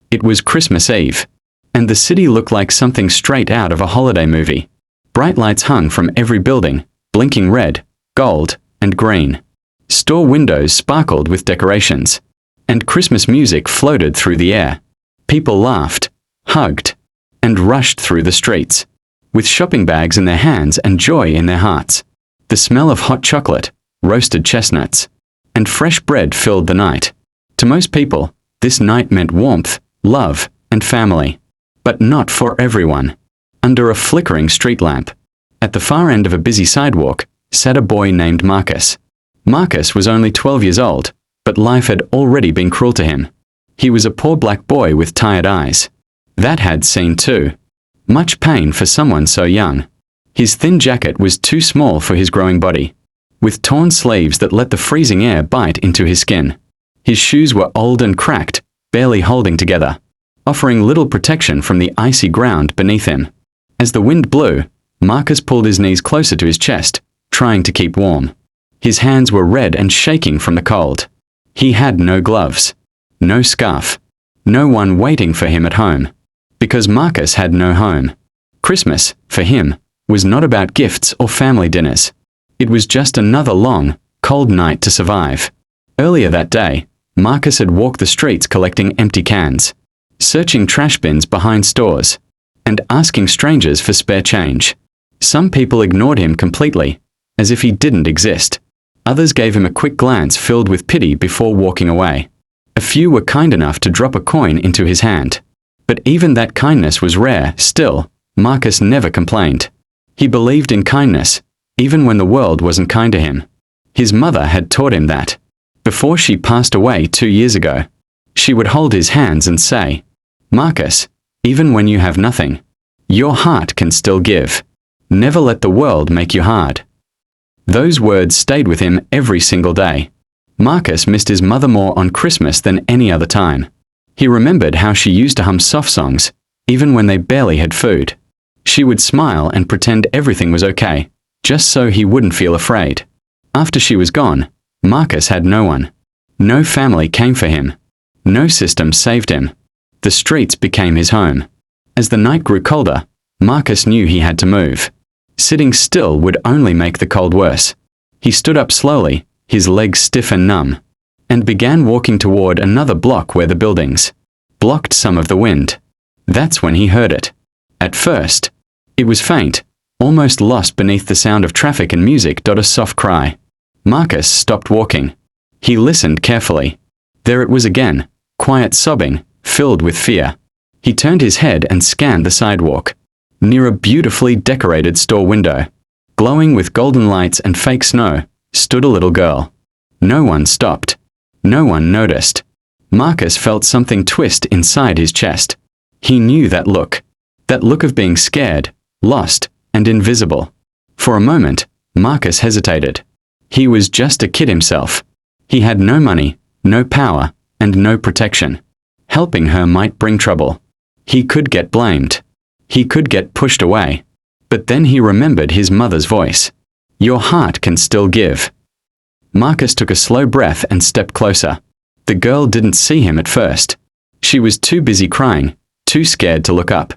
It was Christmas Eve, and the city looked like something straight out of a holiday movie. Bright lights hung from every building, blinking red, gold, and green. Store windows sparkled with decorations, and Christmas music floated through the air. People laughed, hugged, and rushed through the streets, with shopping bags in their hands and joy in their hearts. The smell of hot chocolate, roasted chestnuts, and fresh bread filled the night. To most people, this night meant warmth, love, and family. But not for everyone. Under a flickering street lamp, at the far end of a busy sidewalk, sat a boy named Marcus. Marcus was only 12 years old, but life had already been cruel to him. He was a poor black boy with tired eyes. That had seen too much pain for someone so young. His thin jacket was too small for his growing body, with torn sleeves that let the freezing air bite into his skin. His shoes were old and cracked, barely holding together, offering little protection from the icy ground beneath him. As the wind blew, Marcus pulled his knees closer to his chest, trying to keep warm. His hands were red and shaking from the cold. He had no gloves, no scarf, no one waiting for him at home. Because Marcus had no home. Christmas, for him, was not about gifts or family dinners. It was just another long, cold night to survive. Earlier that day, Marcus had walked the streets collecting empty cans, searching trash bins behind stores, and asking strangers for spare change. Some people ignored him completely, as if he didn't exist. Others gave him a quick glance filled with pity before walking away. A few were kind enough to drop a coin into his hand. But even that kindness was rare. Still, Marcus never complained. He believed in kindness, even when the world wasn't kind to him. His mother had taught him that. Before she passed away 2 years ago, she would hold his hands and say, "Marcus, even when you have nothing, your heart can still give. Never let the world make you hard." Those words stayed with him every single day. Marcus missed his mother more on Christmas than any other time. He remembered how she used to hum soft songs, even when they barely had food. She would smile and pretend everything was okay, just so he wouldn't feel afraid. After she was gone, Marcus had no one. No family came for him. No system saved him. The streets became his home. As the night grew colder, Marcus knew he had to move. Sitting still would only make the cold worse. He stood up slowly, his legs stiff and numb, and began walking toward another block where the buildings blocked some of the wind. That's when he heard it. At first, it was faint, almost lost beneath the sound of traffic and music. A soft cry. Marcus stopped walking. He listened carefully. There it was again, quiet sobbing, filled with fear. He turned his head and scanned the sidewalk. Near a beautifully decorated store window, glowing with golden lights and fake snow, stood a little girl. No one stopped. No one noticed. Marcus felt something twist inside his chest. He knew that look of being scared, lost, and invisible. For a moment, Marcus hesitated. He was just a kid himself. He had no money, no power, and no protection. Helping her might bring trouble. He could get blamed. He could get pushed away. But then he remembered his mother's voice. "Your heart can still give." Marcus took a slow breath and stepped closer. The girl didn't see him at first. She was too busy crying, too scared to look up.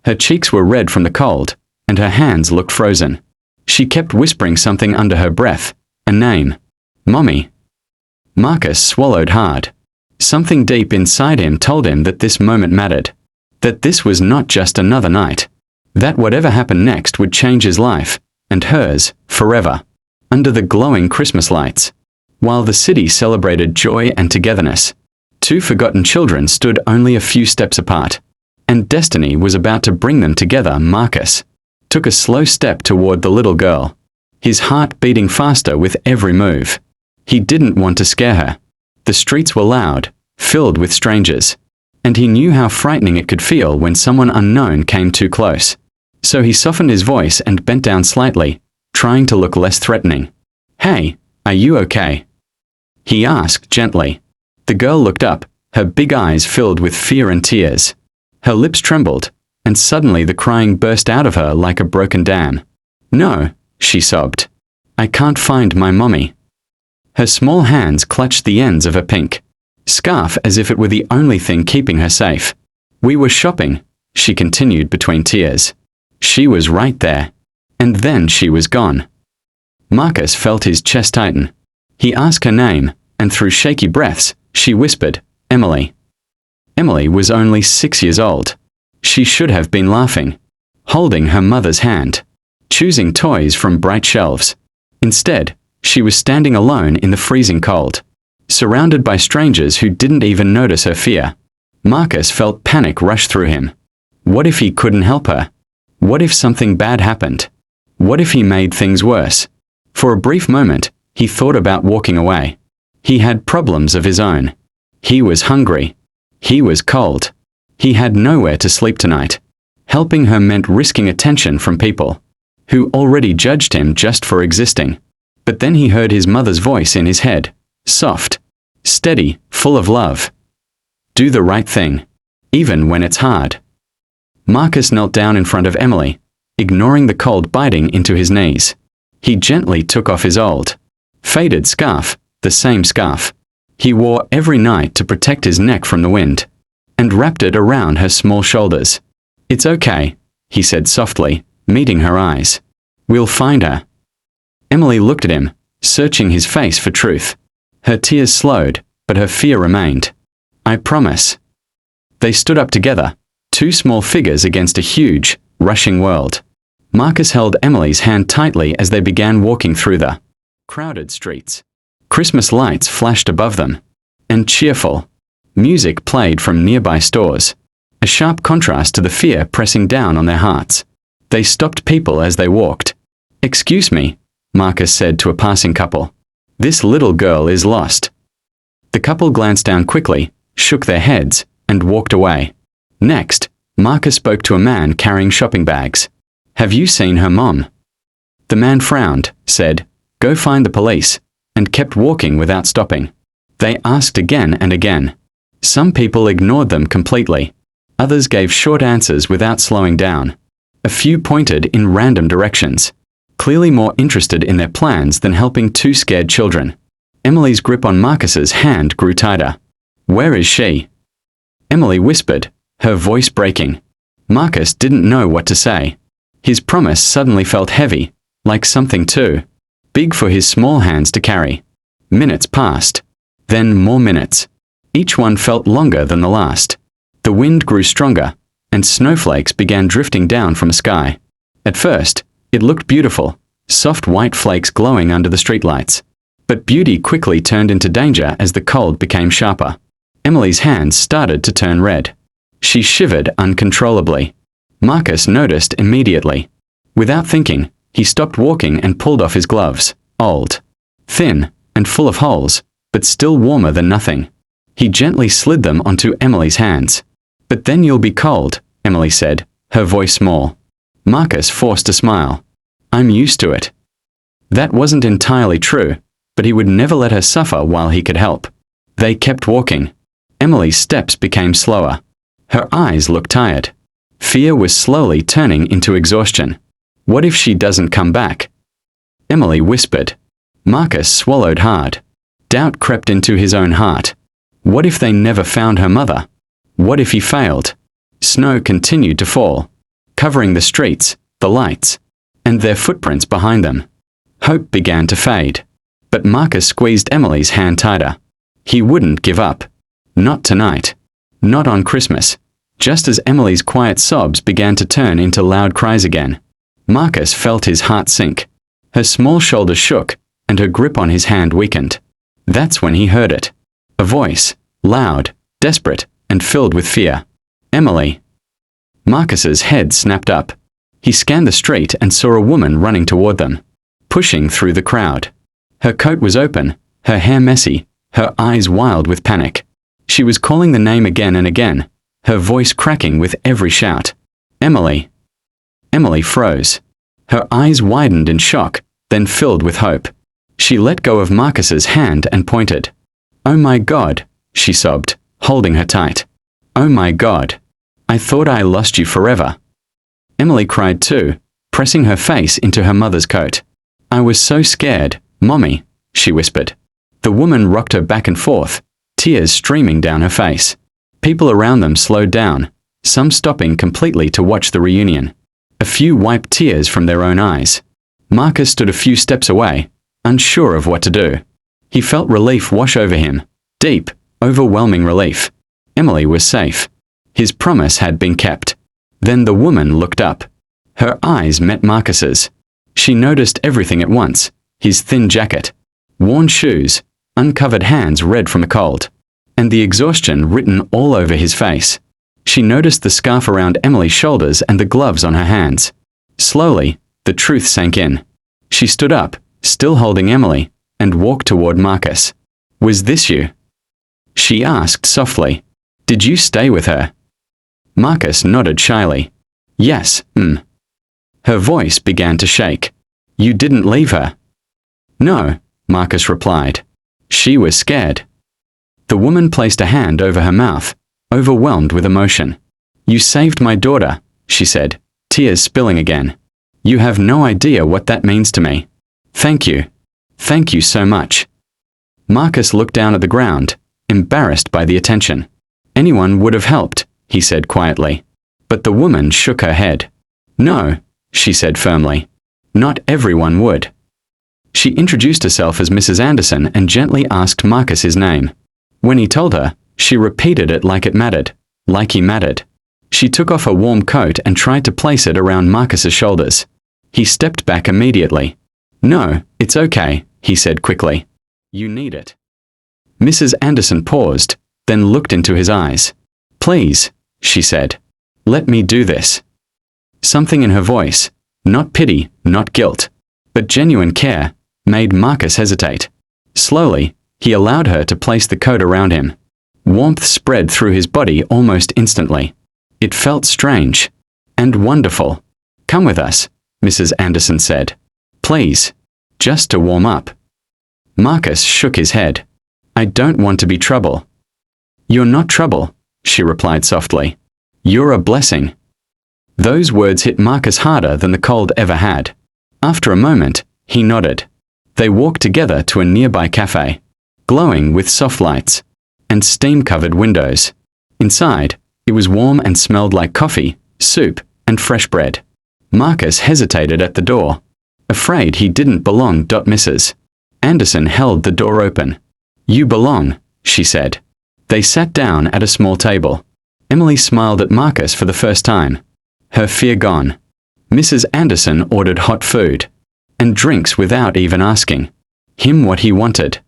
Her cheeks were red from the cold, and her hands looked frozen. She kept whispering something under her breath, a name. "Mommy." Marcus swallowed hard. Something deep inside him told him that this moment mattered. That this was not just another night. That whatever happened next would change his life, and hers, forever. Under the glowing Christmas lights, while the city celebrated joy and togetherness, two forgotten children stood only a few steps apart, and destiny was about to bring them together. Marcus took a slow step toward the little girl, his heart beating faster with every move. He didn't want to scare her. The streets were loud, filled with strangers, and he knew how frightening it could feel when someone unknown came too close. So he softened his voice and bent down slightly, trying to look less threatening. "Hey, are you okay?" he asked gently. The girl looked up, her big eyes filled with fear and tears. Her lips trembled, and suddenly the crying burst out of her like a broken dam. "No," she sobbed. "I can't find my mommy." Her small hands clutched the ends of her pink, scarf as if it were the only thing keeping her safe. We were shopping, she continued between tears. She was right there. And then she was gone. Marcus felt his chest tighten. He asked her name, and through shaky breaths, she whispered, Emily. Emily was only 6 years old. She should have been laughing, holding her mother's hand, choosing toys from bright shelves. Instead, she was standing alone in the freezing cold, surrounded by strangers who didn't even notice her fear. Marcus felt panic rush through him. What if he couldn't help her? What if something bad happened? What if he made things worse? For a brief moment, he thought about walking away. He had problems of his own. He was hungry. He was cold. He had nowhere to sleep tonight. Helping her meant risking attention from people who already judged him just for existing. But then he heard his mother's voice in his head, soft, steady, full of love. Do the right thing, even when it's hard. Marcus knelt down in front of Emily, ignoring the cold biting into his knees. He gently took off his old, faded scarf, the same scarf he wore every night to protect his neck from the wind, and wrapped it around her small shoulders. It's okay, he said softly, meeting her eyes. We'll find her. Emily looked at him, searching his face for truth. Her tears slowed, but her fear remained. I promise. They stood up together, two small figures against a huge, rushing world. Marcus held Emily's hand tightly as they began walking through the crowded streets. Christmas lights flashed above them, and cheerful music played from nearby stores, a sharp contrast to the fear pressing down on their hearts. They stopped people as they walked. Excuse me, Marcus said to a passing couple. This little girl is lost. The couple glanced down quickly, shook their heads, and walked away. Next, Marcus spoke to a man carrying shopping bags. Have you seen her mom? The man frowned, said, Go find the police, and kept walking without stopping. They asked again and again. Some people ignored them completely. Others gave short answers without slowing down. A few pointed in random directions, clearly more interested in their plans than helping two scared children. Emily's grip on Marcus's hand grew tighter. Where is she? Emily whispered, her voice breaking. Marcus didn't know what to say. His promise suddenly felt heavy, like something too big for his small hands to carry. Minutes passed. Then more minutes. Each one felt longer than the last. The wind grew stronger, and snowflakes began drifting down from the sky. At first, it looked beautiful, soft white flakes glowing under the streetlights. But beauty quickly turned into danger as the cold became sharper. Emily's hands started to turn red. She shivered uncontrollably. Marcus noticed immediately. Without thinking, he stopped walking and pulled off his gloves, old, thin, and full of holes, but still warmer than nothing. He gently slid them onto Emily's hands. But then you'll be cold, Emily said, her voice small. Marcus forced a smile. I'm used to it. That wasn't entirely true, but he would never let her suffer while he could help. They kept walking. Emily's steps became slower. Her eyes looked tired. Fear was slowly turning into exhaustion. What if she doesn't come back? Emily whispered. Marcus swallowed hard. Doubt crept into his own heart. What if they never found her mother? What if he failed? Snow continued to fall, covering the streets, the lights, and their footprints behind them. Hope began to fade. But Marcus squeezed Emily's hand tighter. He wouldn't give up. Not tonight. Not on Christmas. Just as Emily's quiet sobs began to turn into loud cries again, Marcus felt his heart sink. Her small shoulders shook, and her grip on his hand weakened. That's when he heard it. A voice, loud, desperate, and filled with fear. Emily. Marcus's head snapped up. He scanned the street and saw a woman running toward them, pushing through the crowd. Her coat was open, her hair messy, her eyes wild with panic. She was calling the name again and again, her voice cracking with every shout. Emily. Emily froze. Her eyes widened in shock, then filled with hope. She let go of Marcus's hand and pointed. Oh my God, she sobbed, holding her tight. Oh my God. I thought I lost you forever. Emily cried too, pressing her face into her mother's coat. I was so scared, Mommy, she whispered. The woman rocked her back and forth, tears streaming down her face. People around them slowed down, some stopping completely to watch the reunion. A few wiped tears from their own eyes. Marcus stood a few steps away, unsure of what to do. He felt relief wash over him, deep, overwhelming relief. Emily was safe. His promise had been kept. Then the woman looked up. Her eyes met Marcus's. She noticed everything at once: his thin jacket, worn shoes, uncovered hands red from a cold, and the exhaustion written all over his face. She noticed the scarf around Emily's shoulders and the gloves on her hands. Slowly, the truth sank in. She stood up, still holding Emily, and walked toward Marcus. "Was this you?" she asked softly. "Did you stay with her?" Marcus nodded shyly. "Yes, Her voice began to shake. "You didn't leave her?" "No," Marcus replied. "She was scared." The woman placed a hand over her mouth, overwhelmed with emotion. "You saved my daughter," she said, tears spilling again. "You have no idea what that means to me. Thank you. Thank you so much." Marcus looked down at the ground, embarrassed by the attention. "Anyone would have helped," he said quietly. But the woman shook her head. "No," she said firmly. "Not everyone would." She introduced herself as Mrs. Anderson and gently asked Marcus his name. When he told her, she repeated it like it mattered, like he mattered. She took off a warm coat and tried to place it around Marcus's shoulders. He stepped back immediately. "No, it's okay," he said quickly. "You need it." Mrs. Anderson paused, then looked into his eyes. "Please," she said. "Let me do this." Something in her voice, not pity, not guilt, but genuine care, made Marcus hesitate. Slowly, he allowed her to place the coat around him. Warmth spread through his body almost instantly. It felt strange and wonderful. "Come with us," Mrs. Anderson said. "Please. Just to warm up." Marcus shook his head. "I don't want to be trouble." "You're not trouble," she replied softly. "You're a blessing." Those words hit Marcus harder than the cold ever had. After a moment, he nodded. They walked together to a nearby cafe, glowing with soft lights and steam-covered windows. Inside, it was warm and smelled like coffee, soup, and fresh bread. Marcus hesitated at the door, afraid he didn't belong. Mrs. Anderson held the door open. "You belong," she said. They sat down at a small table. Emily smiled at Marcus for the first time, her fear gone. Mrs. Anderson ordered hot food and drinks without even asking him what he wanted.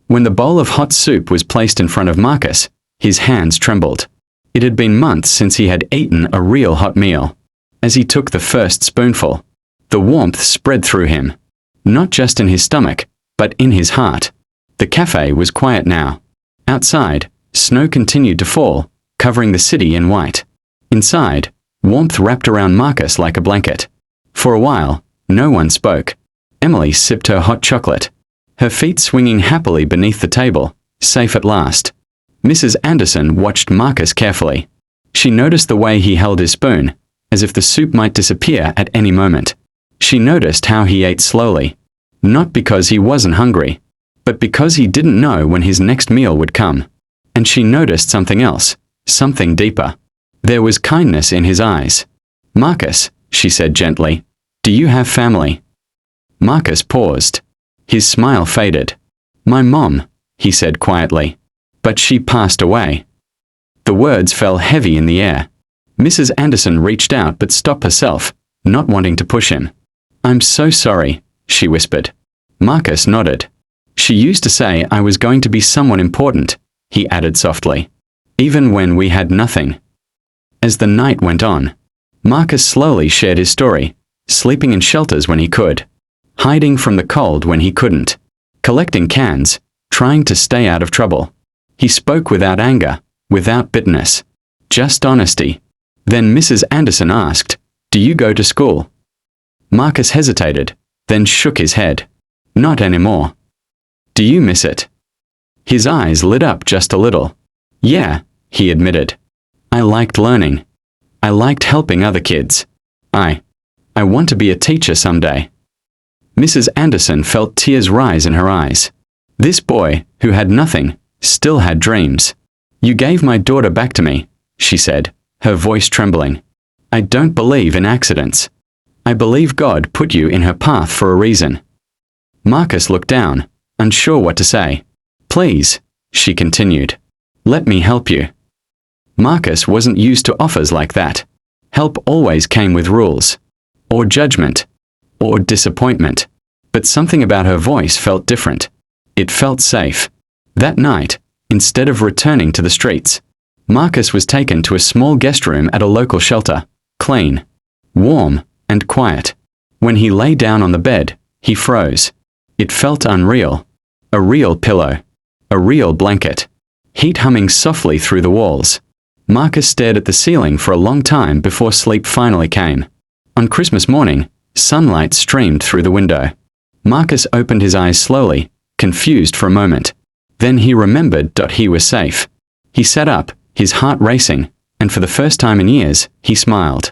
When the bowl of hot soup was placed in front of Marcus, his hands trembled. It had been months since he had eaten a real hot meal. As he took the first spoonful, the warmth spread through him, not just in his stomach, but in his heart. The cafe was quiet now. Outside, snow continued to fall, covering the city in white. Inside, warmth wrapped around Marcus like a blanket. For a while, no one spoke. Emily sipped her hot chocolate, her feet swinging happily beneath the table, safe at last. Mrs. Anderson watched Marcus carefully. She noticed the way he held his spoon, as if the soup might disappear at any moment. She noticed how he ate slowly, not because he wasn't hungry, but because he didn't know when his next meal would come. And she noticed something else, something deeper. There was kindness in his eyes. "Marcus," she said gently, "do you have family?" Marcus paused. His smile faded. "My mom," he said quietly. "But she passed away." The words fell heavy in the air. Mrs. Anderson reached out but stopped herself, not wanting to push him. "I'm so sorry," she whispered. Marcus nodded. "She used to say I was going to be someone important," he added softly, "even when we had nothing." As the night went on, Marcus slowly shared his story, sleeping in shelters when he could, hiding from the cold when he couldn't, collecting cans, trying to stay out of trouble. He spoke without anger, without bitterness, just honesty. Then Mrs. Anderson asked, "Do you go to school?" Marcus hesitated, then shook his head. "Not anymore." "Do you miss it?" His eyes lit up just a little. "Yeah," he admitted. "I liked learning. I liked helping other kids. I want to be a teacher someday." Mrs. Anderson felt tears rise in her eyes. This boy, who had nothing, still had dreams. "You gave my daughter back to me," she said, her voice trembling. "I don't believe in accidents. I believe God put you in her path for a reason." Marcus looked down, unsure what to say. "Please," she continued, "let me help you." Marcus wasn't used to offers like that. Help always came with rules, or judgment, or disappointment. But something about her voice felt different. It felt safe. That night, instead of returning to the streets, Marcus was taken to a small guest room at a local shelter, clean, warm, and quiet. When he lay down on the bed, he froze. It felt unreal. A real pillow. A real blanket. Heat humming softly through the walls. Marcus stared at the ceiling for a long time before sleep finally came. On Christmas morning, sunlight streamed through the window. Marcus opened his eyes slowly, confused for a moment. Then he remembered he was safe. He sat up, his heart racing, and for the first time in years, he smiled.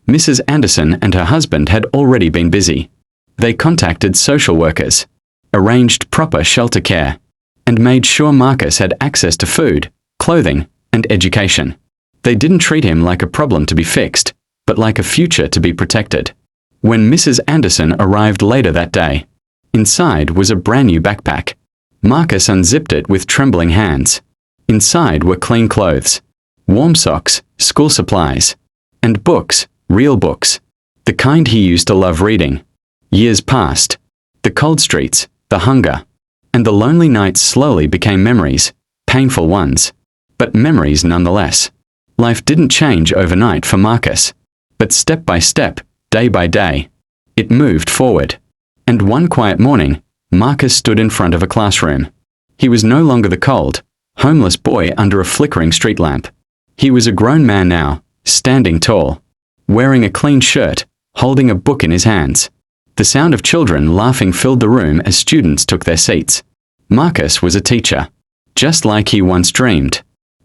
Mrs. Anderson and her husband had already been busy. They contacted social workers, arranged proper shelter care, and made sure Marcus had access to food, clothing, and education. They didn't treat him like a problem to be fixed, but like a future to be protected. When Mrs. Anderson arrived later that day, inside was a brand new backpack. Marcus unzipped it with trembling hands. Inside were clean clothes, warm socks, school supplies, and books, real books, the kind he used to love reading. Years passed. The cold streets, the hunger, and the lonely nights slowly became memories, painful ones, but memories nonetheless. Life didn't change overnight for Marcus, but step by step, day by day, it moved forward. And one quiet morning, Marcus stood in front of a classroom. He was no longer the cold, homeless boy under a flickering street lamp. He was a grown man now, standing tall, wearing a clean shirt, holding a book in his hands. The sound of children laughing filled the room as students took their seats. Marcus was a teacher, just like he once dreamed.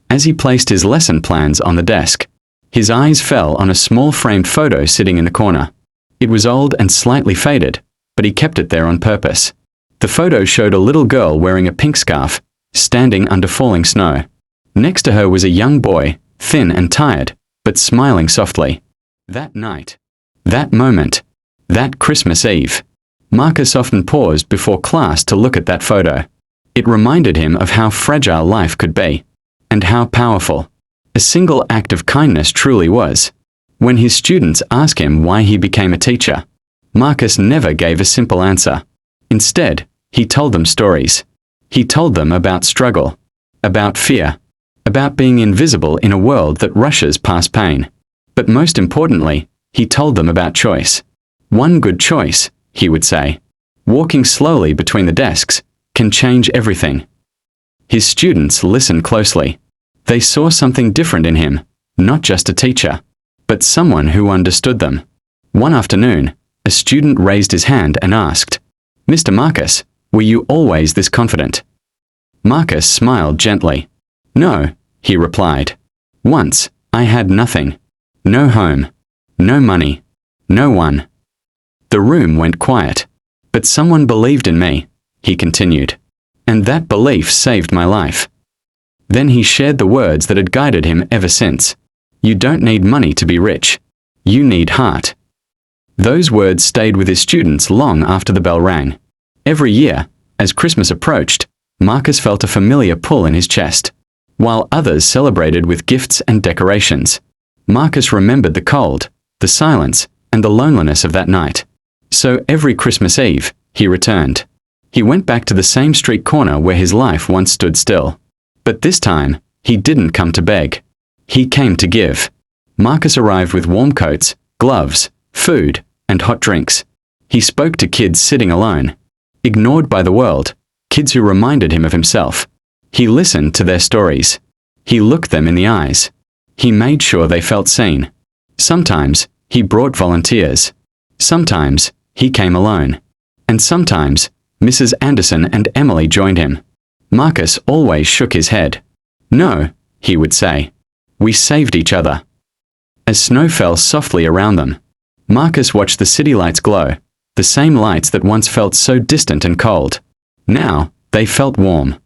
As he placed his lesson plans on the desk, his eyes fell on a small framed photo sitting in the corner. It was old and slightly faded, but he kept it there on purpose. The photo showed a little girl wearing a pink scarf, standing under falling snow. Next to her was a young boy, thin and tired, but smiling softly. That night, that moment, that Christmas Eve, Marcus often paused before class to look at that photo. It reminded him of how fragile life could be, and how powerful a single act of kindness truly was. When his students asked him why he became a teacher, Marcus never gave a simple answer. Instead, he told them stories. He told them about struggle, about fear, about being invisible in a world that rushes past pain. But most importantly, he told them about choice. One good choice, he would say, walking slowly between the desks, can change everything. His students listened closely. They saw something different in him, not just a teacher, but someone who understood them. One afternoon, a student raised his hand and asked, "Mr. Marcus, were you always this confident?" Marcus smiled gently. "No," he replied. "Once, I had nothing. No home. No money. No one." The room went quiet. "But someone believed in me," he continued. "And that belief saved my life." Then he shared the words that had guided him ever since. "You don't need money to be rich. You need heart." Those words stayed with his students long after the bell rang. Every year, as Christmas approached, Marcus felt a familiar pull in his chest. While others celebrated with gifts and decorations, Marcus remembered the cold, the silence, and the loneliness of that night. So every Christmas Eve, he returned. He went back to the same street corner where his life once stood still. But this time, he didn't come to beg. He came to give. Marcus arrived with warm coats, gloves, food, and hot drinks. He spoke to kids sitting alone, ignored by the world, kids who reminded him of himself. He listened to their stories. He looked them in the eyes. He made sure they felt seen. Sometimes, he brought volunteers. Sometimes, he came alone. And sometimes, Mrs. Anderson and Emily joined him. Marcus always shook his head. "No," he would say. "We saved each other." As snow fell softly around them, Marcus watched the city lights glow, the same lights that once felt so distant and cold. Now, they felt warm.